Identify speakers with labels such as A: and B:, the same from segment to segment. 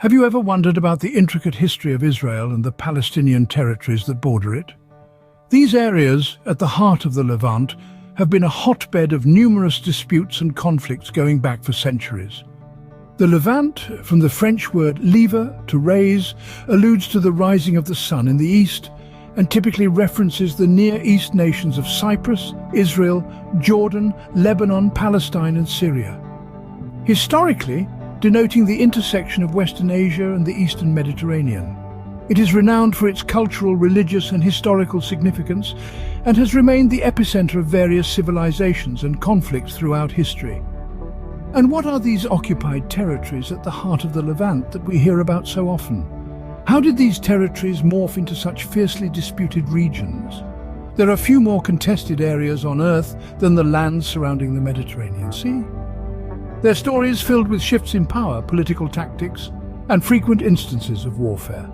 A: Have you ever wondered about the intricate history of Israel and the Palestinian territories that border it? These areas, at the heart of the Levant, have been a hotbed of numerous disputes and conflicts going back for centuries. The Levant, from the French word lever to raise, alludes to the rising of the sun in the east and typically references the Near East nations of Cyprus, Israel, Jordan, Lebanon, Palestine and Syria. Historically, denoting the intersection of Western Asia and the Eastern Mediterranean. It is renowned for its cultural, religious and historical significance and has remained the epicenter of various civilizations and conflicts throughout history. And what are these occupied territories at the heart of the Levant that we hear about so often? How did these territories morph into such fiercely disputed regions? There are few more contested areas on Earth than the lands surrounding the Mediterranean Sea. Their story is filled with shifts in power, political tactics, and frequent instances of warfare.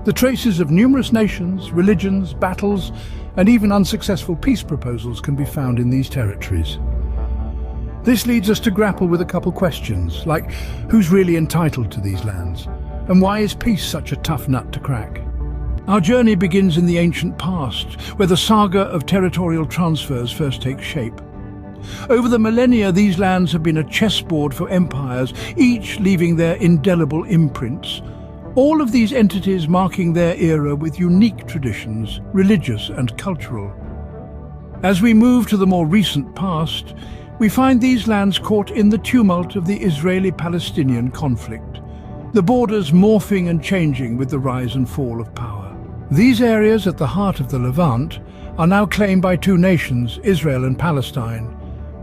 A: The traces of numerous nations, religions, battles, and even unsuccessful peace proposals can be found in these territories. This leads us to grapple with a couple questions, like who's really entitled to these lands, and why is peace such a tough nut to crack? Our journey begins in the ancient past, where the saga of territorial transfers first takes shape. Over the millennia, these lands have been a chessboard for empires, each leaving their indelible imprints. All of these entities marking their era with unique traditions, religious and cultural. As we move to the more recent past, we find these lands caught in the tumult of the Israeli-Palestinian conflict, the borders morphing and changing with the rise and fall of power. These areas at the heart of the Levant are now claimed by two nations, Israel and Palestine,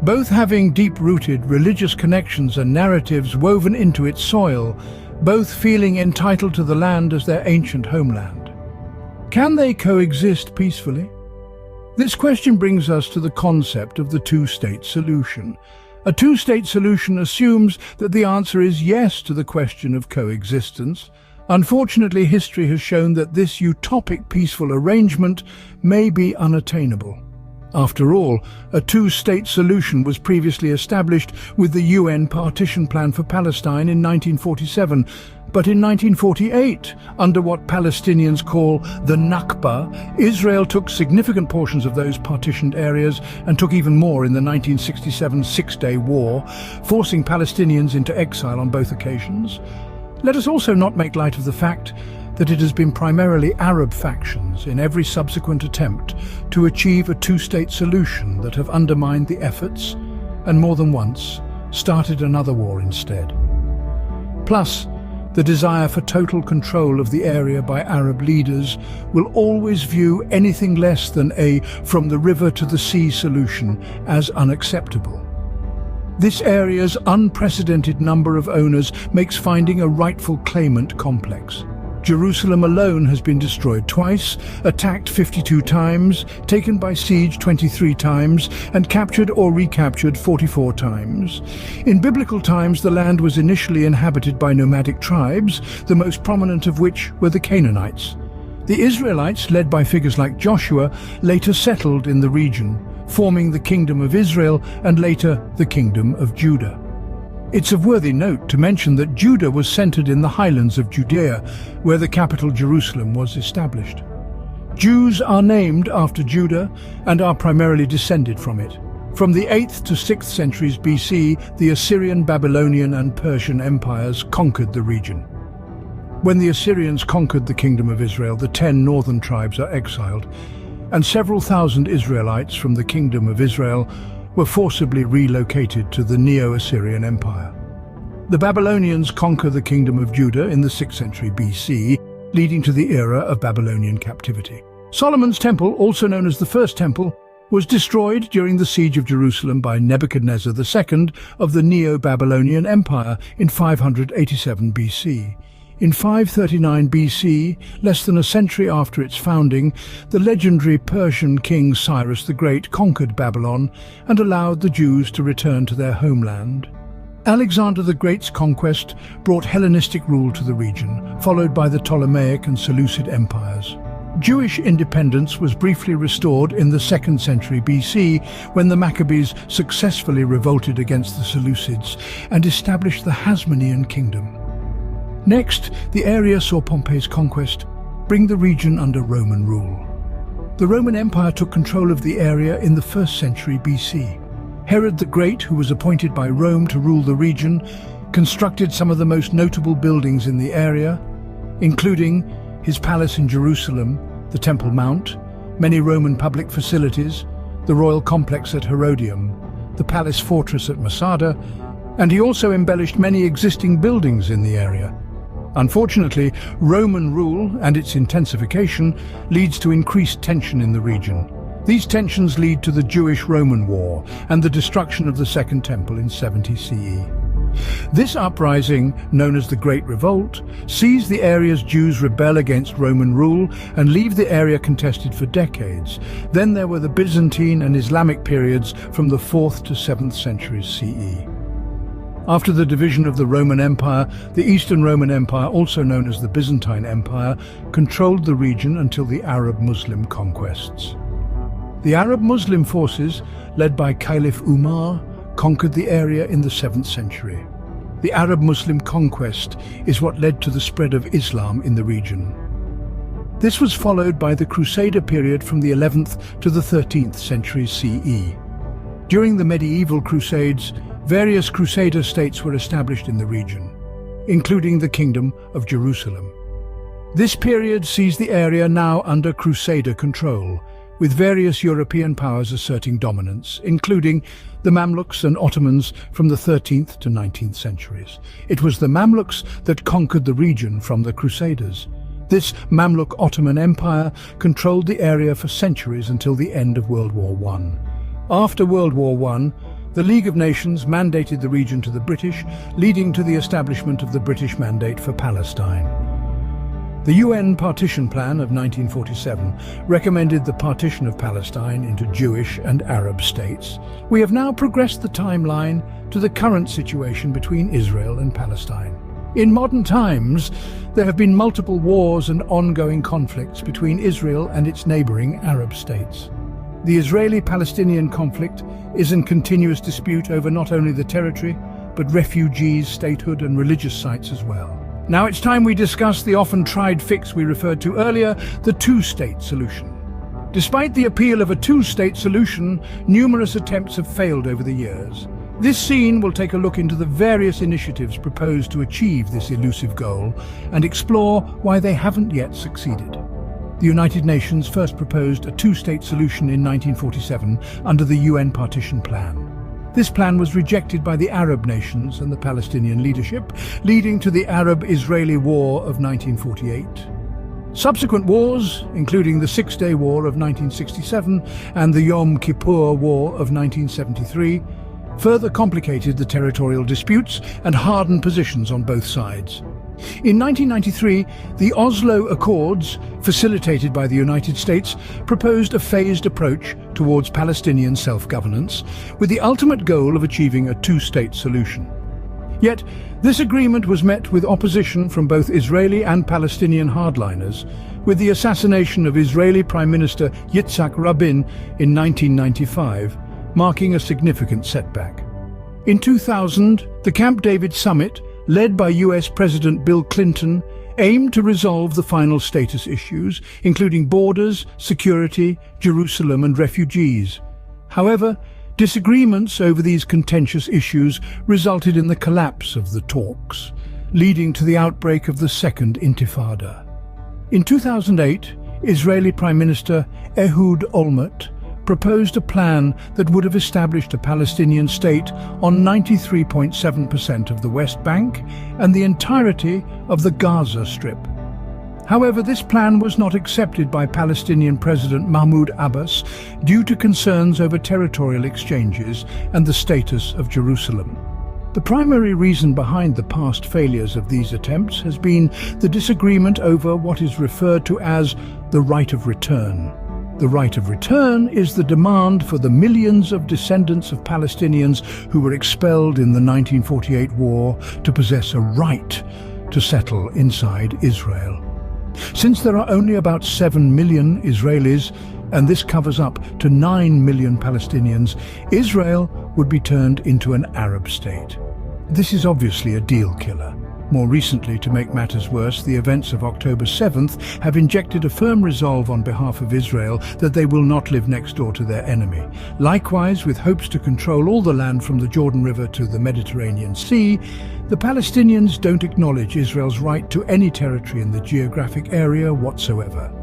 A: both having deep-rooted religious connections and narratives woven into its soil, both feeling entitled to the land as their ancient homeland. Can they coexist peacefully? This question brings us to the concept of the two-state solution. A two-state solution assumes that the answer is yes to the question of coexistence. Unfortunately, history has shown that this utopic peaceful arrangement may be unattainable. After all, a two-state solution was previously established with the UN Partition Plan for Palestine in 1947, but in 1948, under what Palestinians call the Nakba, Israel took significant portions of those partitioned areas and took even more in the 1967 Six-Day War, forcing Palestinians into exile on both occasions. Let us also not make light of the fact that it has been primarily Arab factions in every subsequent attempt to achieve a two-state solution that have undermined the efforts, and more than once, started another war instead. Plus, the desire for total control of the area by Arab leaders will always view anything less than a from the river to the sea solution as unacceptable. This area's unprecedented number of owners makes finding a rightful claimant complex. Jerusalem alone has been destroyed twice, attacked 52 times, taken by siege 23 times, and captured or recaptured 44 times. In biblical times, the land was initially inhabited by nomadic tribes, the most prominent of which were the Canaanites. The Israelites, led by figures like Joshua, later settled in the region, forming the Kingdom of Israel and later the Kingdom of Judah. It's of worthy note to mention that Judah was centered in the highlands of Judea, where the capital Jerusalem was established. Jews are named after Judah and are primarily descended from it. From the 8th to 6th centuries BC, the Assyrian, Babylonian and Persian empires conquered the region. When the Assyrians conquered the Kingdom of Israel, the 10 northern tribes are exiled, and several thousand Israelites from the Kingdom of Israel were forcibly relocated to the Neo-Assyrian Empire. The Babylonians conquer the Kingdom of Judah in the 6th century BC, leading to the era of Babylonian captivity. Solomon's Temple, also known as the First Temple, was destroyed during the siege of Jerusalem by Nebuchadnezzar II of the Neo-Babylonian Empire in 587 BC. In 539 BC, less than a century after its founding, the legendary Persian king Cyrus the Great conquered Babylon and allowed the Jews to return to their homeland. Alexander the Great's conquest brought Hellenistic rule to the region, followed by the Ptolemaic and Seleucid empires. Jewish independence was briefly restored in the 2nd century BC when the Maccabees successfully revolted against the Seleucids and established the Hasmonean kingdom. Next, the area saw Pompey's conquest bring the region under Roman rule. The Roman Empire took control of the area in the 1st century BC. Herod the Great, who was appointed by Rome to rule the region, constructed some of the most notable buildings in the area, including his palace in Jerusalem, the Temple Mount, many Roman public facilities, the royal complex at Herodium, the palace fortress at Masada, and he also embellished many existing buildings in the area. Unfortunately, Roman rule and its intensification leads to increased tension in the region. These tensions lead to the Jewish-Roman War and the destruction of the Second Temple in 70 CE. This uprising, known as the Great Revolt, sees the area's Jews rebel against Roman rule and leave the area contested for decades. Then there were the Byzantine and Islamic periods from the 4th to 7th centuries CE. After the division of the Roman Empire, the Eastern Roman Empire, also known as the Byzantine Empire, controlled the region until the Arab-Muslim conquests. The Arab-Muslim forces, led by Caliph Umar, conquered the area in the 7th century. The Arab-Muslim conquest is what led to the spread of Islam in the region. This was followed by the Crusader period from the 11th to the 13th centuries CE. During the medieval Crusades, various Crusader states were established in the region, including the Kingdom of Jerusalem. This period sees the area now under Crusader control, with various European powers asserting dominance, including the Mamluks and Ottomans from the 13th to 19th centuries. It was the Mamluks that conquered the region from the Crusaders. This Mamluk-Ottoman Empire controlled the area for centuries until the end of World War I. After World War I, the League of Nations mandated the region to the British, leading to the establishment of the British Mandate for Palestine. The UN Partition Plan of 1947 recommended the partition of Palestine into Jewish and Arab states. We have now progressed the timeline to the current situation between Israel and Palestine. In modern times, there have been multiple wars and ongoing conflicts between Israel and its neighboring Arab states. The Israeli-Palestinian conflict is a continuous dispute over not only the territory, but refugees, statehood and religious sites as well. Now it's time we discuss the often tried fix we referred to earlier, the two-state solution. Despite the appeal of a two-state solution, numerous attempts have failed over the years. This scene will take a look into the various initiatives proposed to achieve this elusive goal and explore why they haven't yet succeeded. The United Nations first proposed a two-state solution in 1947 under the UN Partition Plan. This plan was rejected by the Arab nations and the Palestinian leadership, leading to the Arab-Israeli War of 1948. Subsequent wars, including the Six-Day War of 1967 and the Yom Kippur War of 1973, further complicated the territorial disputes and hardened positions on both sides. In 1993, the Oslo Accords, facilitated by the United States, proposed a phased approach towards Palestinian self-governance, with the ultimate goal of achieving a two-state solution. Yet, this agreement was met with opposition from both Israeli and Palestinian hardliners, with the assassination of Israeli Prime Minister Yitzhak Rabin in 1995, marking a significant setback. In 2000, the Camp David Summit, led by US President Bill Clinton, aimed to resolve the final status issues, including borders, security, Jerusalem and refugees. However, disagreements over these contentious issues resulted in the collapse of the talks, leading to the outbreak of the Second Intifada. In 2008, Israeli Prime Minister Ehud Olmert proposed a plan that would have established a Palestinian state on 93.7% of the West Bank and the entirety of the Gaza Strip. However, this plan was not accepted by Palestinian President Mahmoud Abbas due to concerns over territorial exchanges and the status of Jerusalem. The primary reason behind the past failures of these attempts has been the disagreement over what is referred to as the right of return. The right of return is the demand for the millions of descendants of Palestinians who were expelled in the 1948 war to possess a right to settle inside Israel. Since there are only about 7 million Israelis, and this covers up to 9 million Palestinians, Israel would be turned into an Arab state. This is obviously a deal killer. More recently, to make matters worse, the events of October 7th have injected a firm resolve on behalf of Israel that they will not live next door to their enemy. Likewise, with hopes to control all the land from the Jordan River to the Mediterranean Sea, the Palestinians don't acknowledge Israel's right to any territory in the geographic area whatsoever.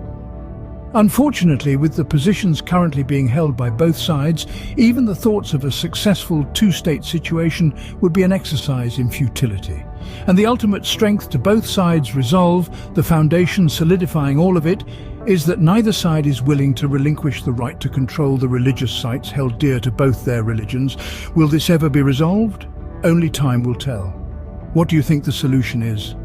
A: Unfortunately, with the positions currently being held by both sides, even the thoughts of a successful two-state situation would be an exercise in futility. And the ultimate strength to both sides' resolve, the foundation solidifying all of it, is that neither side is willing to relinquish the right to control the religious sites held dear to both their religions. Will this ever be resolved? Only time will tell. What do you think the solution is?